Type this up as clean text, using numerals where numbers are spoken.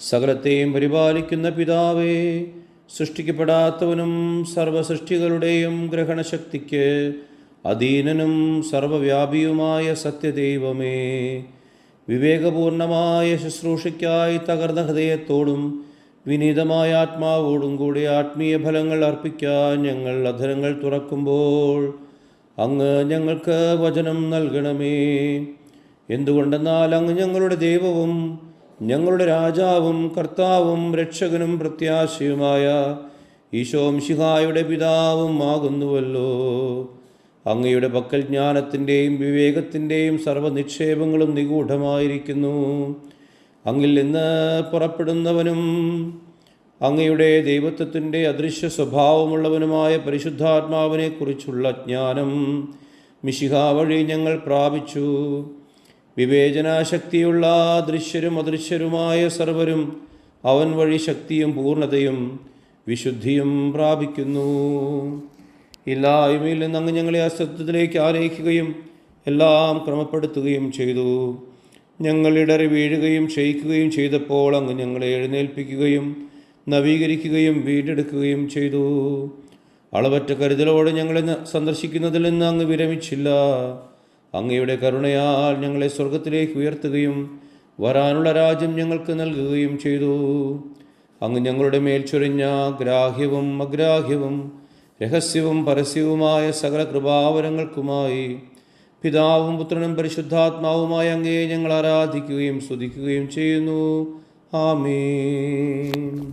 സകലത്തെയും പരിപാലിക്കുന്ന പിതാവേ, സൃഷ്ടിക്കപ്പെടാത്തവനും സർവസൃഷ്ടികളുടെയും ഗ്രഹണശക്തിക്ക് അധീനനും സർവവ്യാപിയുമായ സത്യദൈവമേ, വിവേകപൂർണമായ ശുശ്രൂഷയ്ക്കായി തകർന്ന ഹൃദയത്തോടും വിനീതമായ ആത്മാവോടും കൂടി ആത്മീയ ഫലങ്ങൾ അർപ്പിക്കാൻ ഞങ്ങൾ അധരങ്ങൾ തുറക്കുമ്പോൾ അങ്ങ് ഞങ്ങൾക്ക് വചനം നൽകണമേ. എന്തുകൊണ്ടെന്നാൽ അങ്ങ് ഞങ്ങളുടെ ദൈവവും ഞങ്ങളുടെ രാജാവും കർത്താവും രക്ഷകനും പ്രത്യാശയുമായ ഈശോ മിശിഹായുടെ പിതാവും ആകുന്നുവല്ലോ. അങ്ങയുടെ പക്കൽ ജ്ഞാനത്തിൻ്റെയും വിവേകത്തിൻ്റെയും സർവ്വനിക്ഷേപങ്ങളും നിഗൂഢമായിരിക്കുന്നു. അങ്ങിൽ നിന്ന് പുറപ്പെടുന്നവനും അങ്ങയുടെ ദൈവത്വത്തിൻ്റെ അദൃശ്യ സ്വഭാവമുള്ളവനുമായ പരിശുദ്ധാത്മാവിനെക്കുറിച്ചുള്ള ജ്ഞാനം മിശിഹ വഴി ഞങ്ങൾ പ്രാപിച്ചു. വിവേചനാശക്തിയുള്ള ദൃശ്യരും അദൃശ്യരുമായ സർവരും അവൻ വഴി ശക്തിയും പൂർണ്ണതയും വിശുദ്ധിയും പ്രാപിക്കുന്നു. ഇല്ലായ്മയിൽ നിന്ന് അങ്ങ് ഞങ്ങളെ അസത്യത്തിലേക്ക് ആനയിക്കുകയും എല്ലാം ക്രമപ്പെടുത്തുകയും ചെയ്തു. ഞങ്ങൾ ഇടറി വീഴുകയും ക്ഷയിക്കുകയും ചെയ്തപ്പോൾ അങ്ങ് ഞങ്ങളെ എഴുന്നേൽപ്പിക്കുകയും നവീകരിക്കുകയും വീണ്ടെടുക്കുകയും ചെയ്തു. അളവറ്റ കരുതലോടെ ഞങ്ങളെ സന്ദർശിക്കുന്നതിൽ നിന്ന് അങ്ങ് വിരമിച്ചില്ല. അങ്ങയുടെ കരുണയാൽ ഞങ്ങളെ സ്വർഗത്തിലേക്ക് ഉയർത്തുകയും വരാനുള്ള രാജ്യം ഞങ്ങൾക്ക് നൽകുകയും ചെയ്തു. അങ്ങ് ഞങ്ങളുടെ മേൽ ചൊരിഞ്ഞ ഗ്രാഹ്യവും അഗ്രാഹ്യവും രഹസ്യവും പരസ്യവുമായ സകല കൃപാവരങ്ങൾക്കുമായി പിതാവും പുത്രനും പരിശുദ്ധാത്മാവുമായ അങ്ങയെ ഞങ്ങൾ ആരാധിക്കുകയും സ്തുതിക്കുകയും ചെയ്യുന്നു. ആമേൻ.